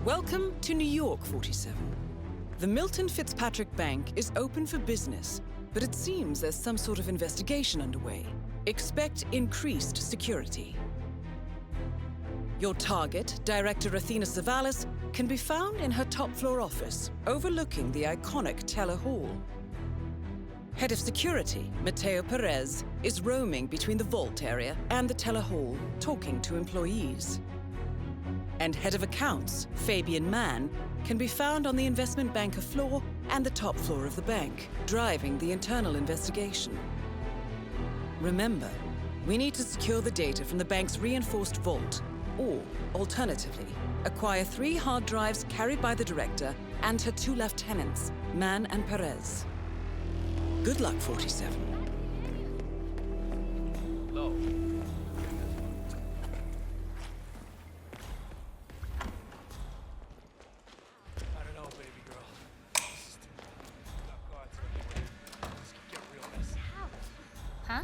Welcome to New York, 47. The Milton Fitzpatrick Bank is open for business, but it seems there's some sort of investigation underway. Expect increased security. Your target, Director Athena Savalas, can be found in her top-floor office, overlooking the iconic Teller Hall. Head of Security, Mateo Perez, is roaming between the vault area and the Teller Hall, talking to employees. And Head of Accounts, Fabian Mann, can be found on the investment banker floor and the top floor of the bank, driving the internal investigation. Remember, we need to secure the data from the bank's reinforced vault, or, alternatively, acquire 3 hard drives carried by the director and her 2 lieutenants, Mann and Perez. Good luck, 47. Low. I don't know, baby girl. Got guards everywhere. This could get real messy. Huh?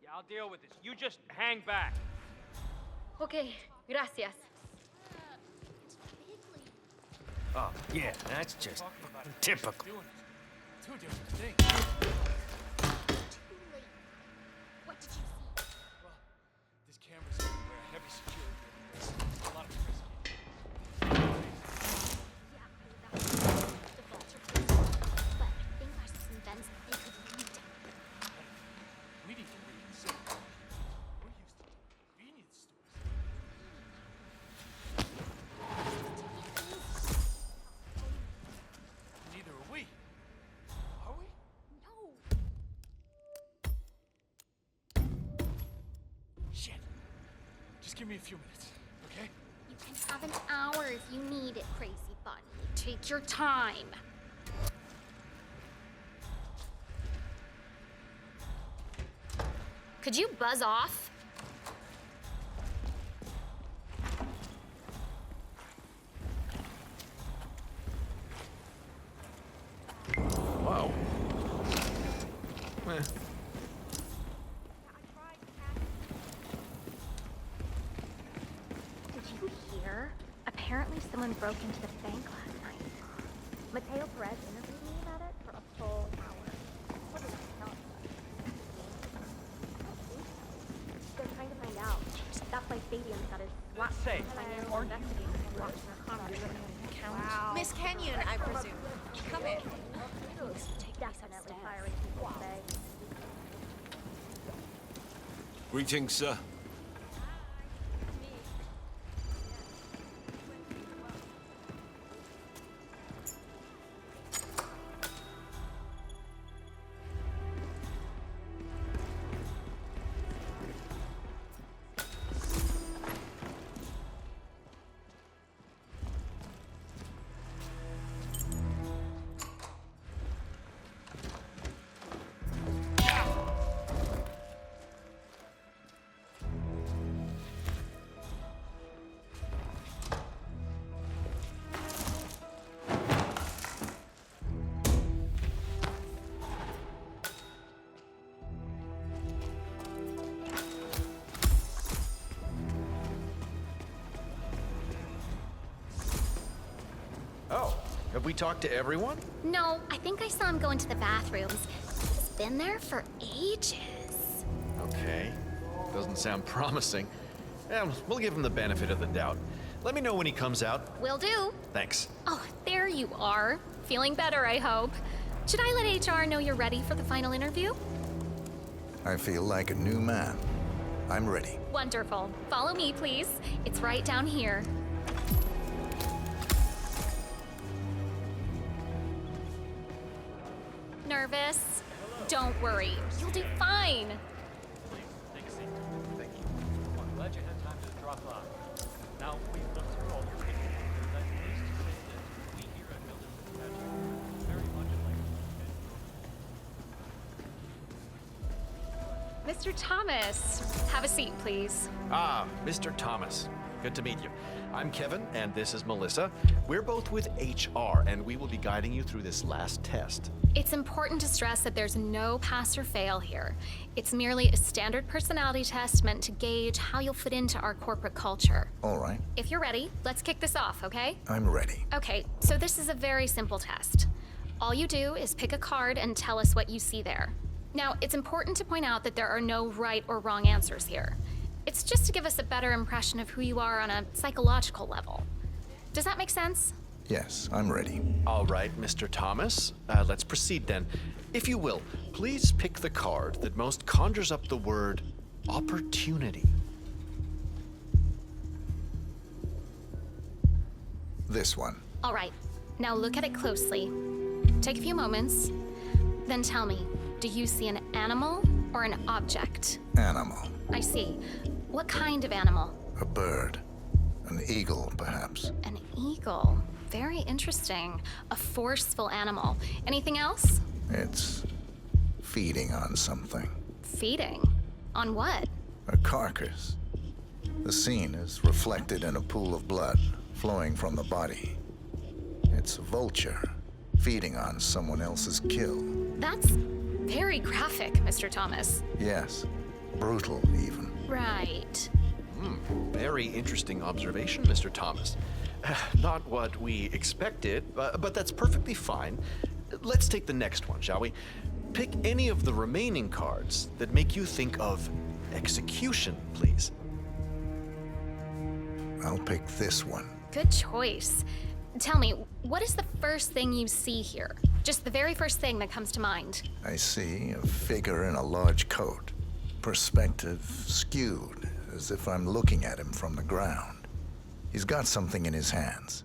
Yeah, I'll deal with this. You just hang back. Okay, gracias. Oh, yeah, that's just typical. Doing it. 2 different things. Too late. What did you see? Well, there's cameras everywhere, heavy security everywhere. A lot of risky. Yeah, that's the vaults are closed. But I think there's some vents that they could read. We need to reconsider. We're used to convenience stores. Neither are we. Are we? No. Shit. Just give me a few minutes, okay? You can have an hour if you need it, crazy bunny. Take your time. Could you buzz off? Whoa. Did you hear? Apparently someone broke into the bank last night. Mateo Perez interviewed me about it for a full hour. What did he tell us? They're trying to find out. That's why Fabian's got his slap Say, financial investigator watching our account. Wow. Miss Kenyon, I presume. Come in. Definitely firing people today. Greetings, sir. Oh, have we talked to everyone? No, I think I saw him go into the bathrooms. He's been there for ages. Okay. Doesn't sound promising. Yeah, we'll give him the benefit of the doubt. Let me know when he comes out. Will do. Thanks. Oh, there you are. Feeling better, I hope. Should I let HR know you're ready for the final interview? I feel like a new man. I'm ready. Wonderful. Follow me, please. It's right down here. Nervous? Don't worry. You'll do fine. Please, take a seat. Thank you. I'm glad you had time to drop by. Now, we've looked through all your papers, and I'm pleased to say that we here at Milton Fitzpatrick very much like Mr. Thomas, have a seat, please. Ah, Mr. Thomas. Good to meet you. I'm Kevin, and this is Melissa. We're both with HR, and we will be guiding you through this last test. It's important to stress that there's no pass or fail here. It's merely a standard personality test meant to gauge how you'll fit into our corporate culture. All right, If you're ready, let's kick this off, okay? I'm ready. Okay, so this is a very simple test. All you do is pick a card and tell us what you see there. Now, it's important to point out that there are no right or wrong answers here. It's just to give us a better impression of who you are on a psychological level. Does that make sense? Yes, I'm ready. All right, Mr. Thomas. Let's proceed then. If you will, please pick the card that most conjures up the word opportunity. This one. All right, now look at it closely. Take a few moments, then tell me, do you see an animal or an object? Animal. I see. What kind of animal? A bird. An eagle, perhaps. An eagle. Very interesting. A forceful animal. Anything else? It's feeding on something. Feeding. On what? A carcass. The scene is reflected in a pool of blood flowing from the body. It's a vulture feeding on someone else's kill. That's very graphic, Mr. Thomas. Yes, brutal even. Right. Very interesting observation, Mr. Thomas. Not what we expected, but that's perfectly fine. Let's take the next one, shall we? Pick any of the remaining cards that make you think of execution, please. I'll pick this one. Good choice. Tell me, what is the first thing you see here? Just the very first thing that comes to mind. I see a figure in a large coat. Perspective skewed, as if I'm looking at him from the ground. He's got something in his hands.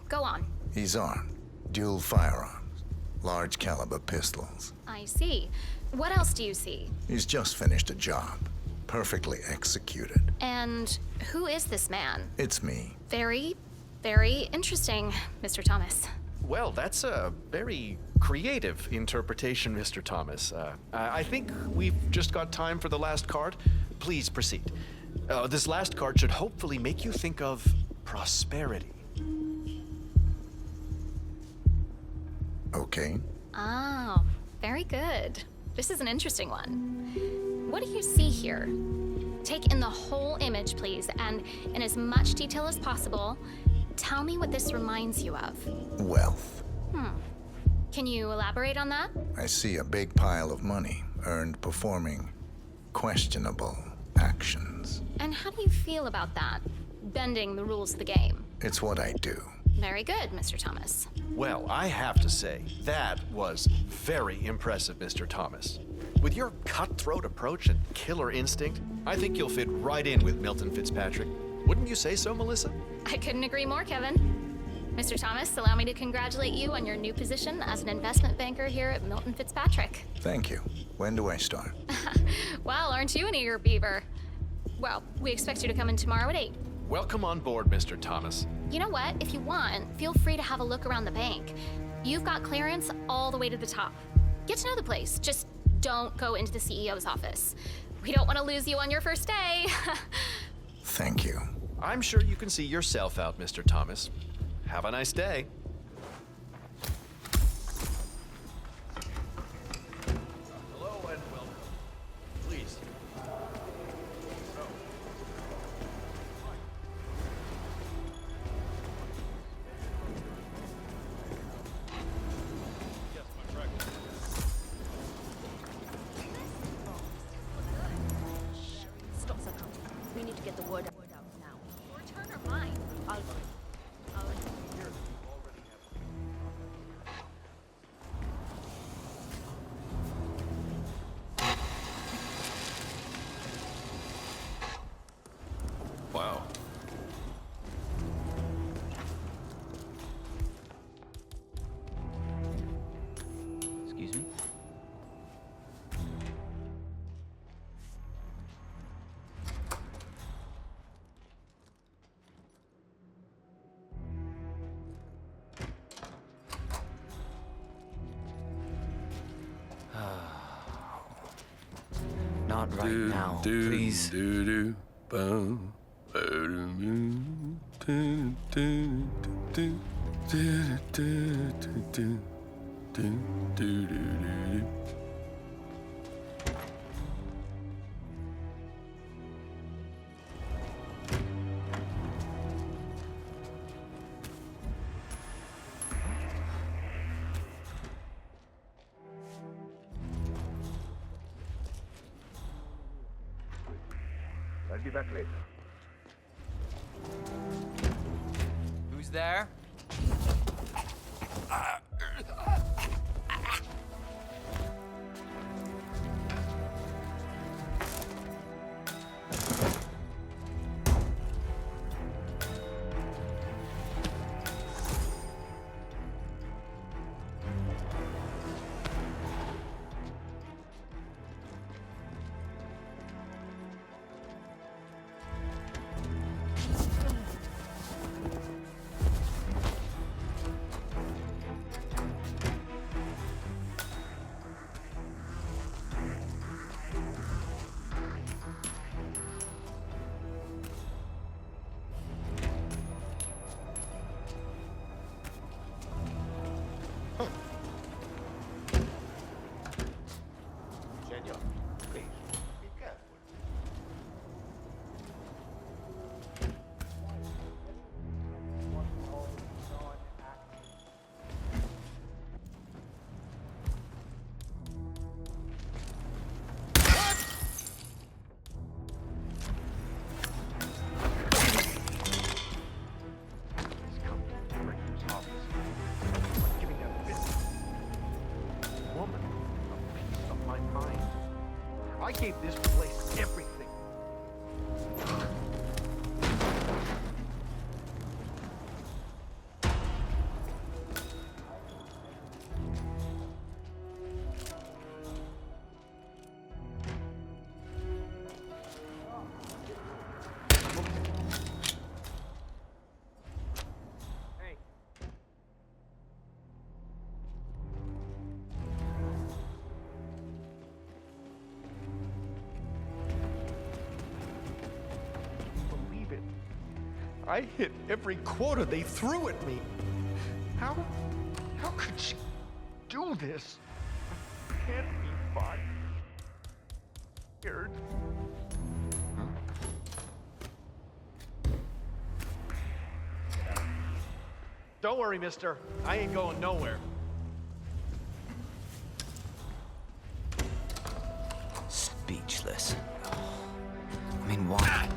Go on. He's armed. Dual firearms. Large caliber pistols. I see. What else do you see? He's just finished a job. Perfectly executed. And who is this man? It's me. Very, very interesting, Mr. Thomas. Well, that's a very creative interpretation, Mr. Thomas. I think we've just got time for the last card. Please proceed. This last card should hopefully make you think of prosperity. Okay. Oh, very good. This is an interesting one. What do you see here? Take in the whole image, please, and in as much detail as possible, tell me what this reminds you of. Wealth. Can you elaborate on that? I see a big pile of money earned performing questionable actions. And how do you feel about that? Bending the rules of the game. It's what I do. Very good, Mr. Thomas. Well, I have to say, that was very impressive, Mr. Thomas. With your cutthroat approach and killer instinct, I think you'll fit right in with Milton Fitzpatrick. Wouldn't you say so, Melissa? I couldn't agree more, Kevin. Mr. Thomas, allow me to congratulate you on your new position as an investment banker here at Milton Fitzpatrick. Thank you. When do I start? Well, aren't you an eager beaver? Well, we expect you to come in tomorrow at 8. Welcome on board, Mr. Thomas. You know what? If you want, feel free to have a look around the bank. You've got clearance all the way to the top. Get to know the place. Just don't go into the CEO's office. We don't want to lose you on your first day. Thank you. I'm sure you can see yourself out, Mr. Thomas. Have a nice day. Hello and welcome. Please. Yes, my correct. Stop, Sakam. We need to get the word out now. Or turn or mine. I'll go. Wow. Excuse me? Not right now, please. Do. Boom. I'll be back later. Who's there? Senor, please, be careful. He's come to the director's office. I'm giving them business. Woman, a piece of my mind. I gave this place everything. Hey. Believe it. I hit every quota they threw at me. How could she do this? I can't be fired. Don't worry, mister. I ain't going nowhere. Speechless. I mean, why?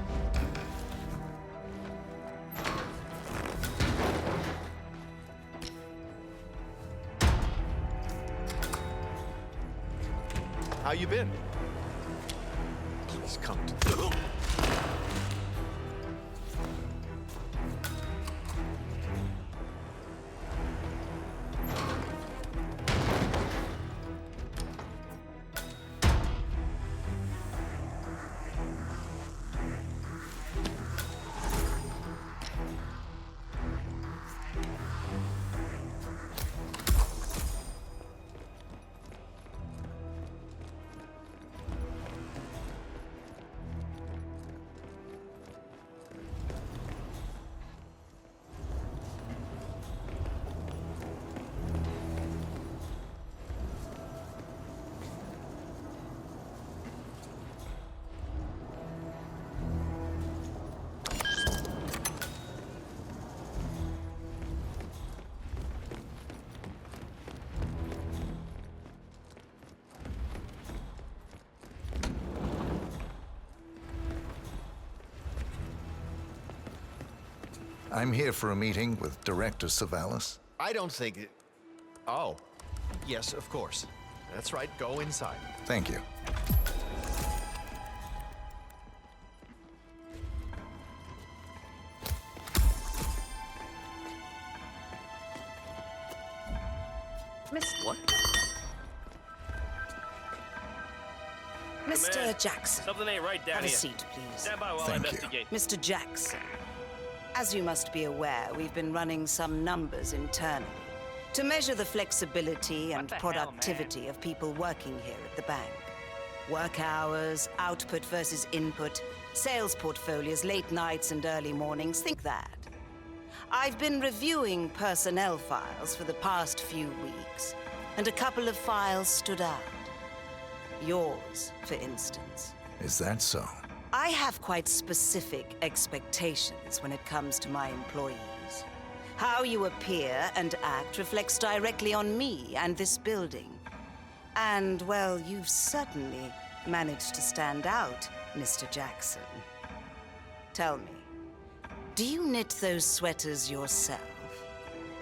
How you been? Please come to... I'm here for a meeting with Director Savalas. I don't think it... Oh. Yes, of course. That's right. Go inside. Thank you. What? Mr. Jackson. Something ain't right down Have a here. seat, please. Stand by while I Thank you. investigate. Mr. Jackson, as you must be aware, we've been running some numbers internally to measure the flexibility and the hell, productivity of people working here at the bank. Work hours, output versus input, sales portfolios, late nights and early mornings, think that. I've been reviewing personnel files for the past few weeks, and a couple of files stood out. Yours, for instance. Is that so? I have quite specific expectations when it comes to my employees. How you appear and act reflects directly on me and this building. And, well, you've certainly managed to stand out, Mr. Jackson. Tell me, do you knit those sweaters yourself?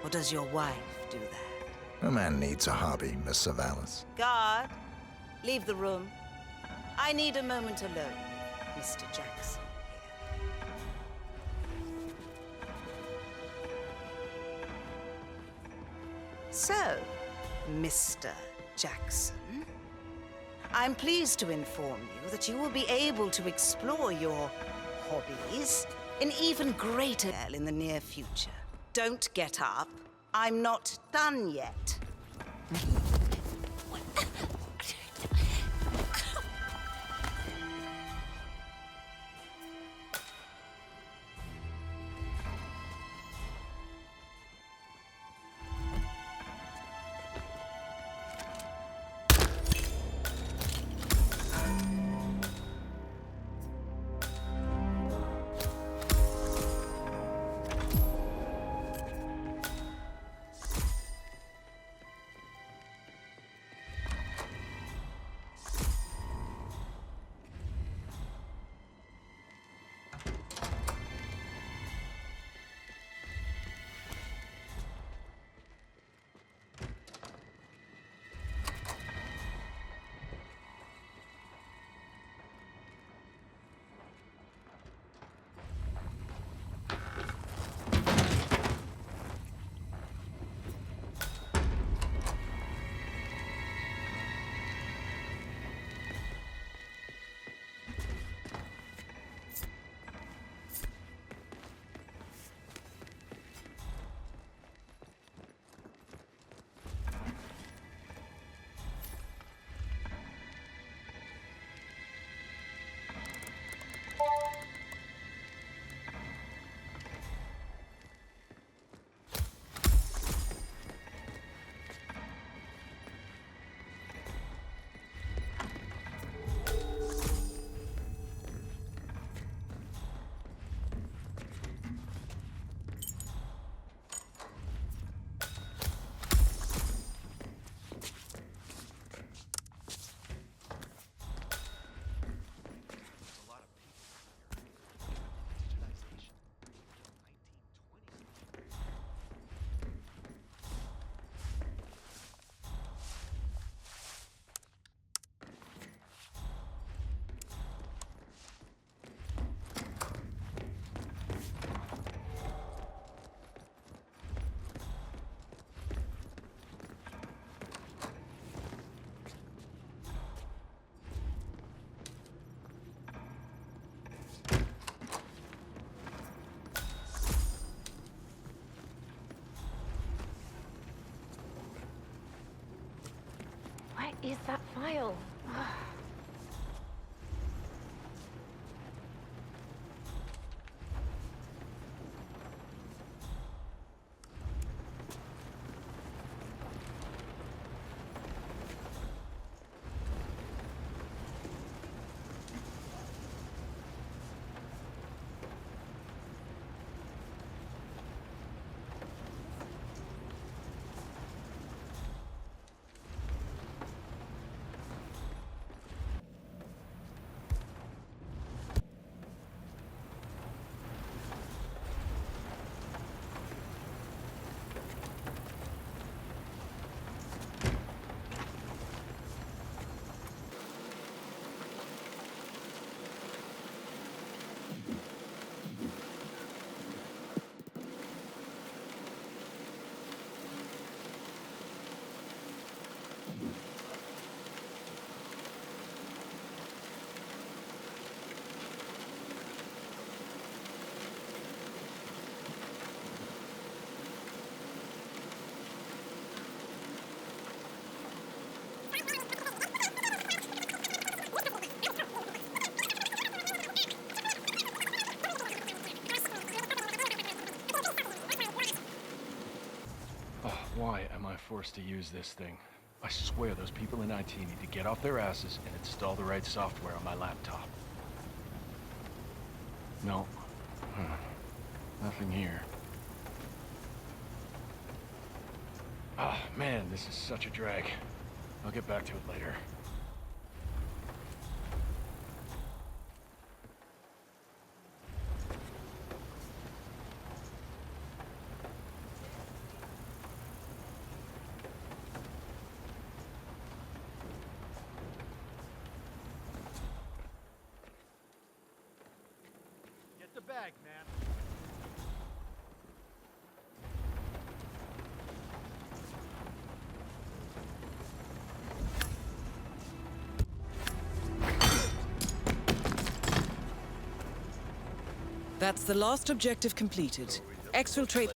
Or does your wife do that? A man needs a hobby, Miss Savalas. Guard, leave the room. I need a moment alone, Mr. Jackson. So, Mr. Jackson, I'm pleased to inform you that you will be able to explore your hobbies in even greater detail in the near future. Don't get up. I'm not done yet. What is that file? forced to use this thing. I swear those people in IT need to get off their asses and install the right software on my laptop. No. Nothing here. Ah, man, this is such a drag. I'll get back to it later. Get the bag, man. That's the last objective completed. Exfiltrate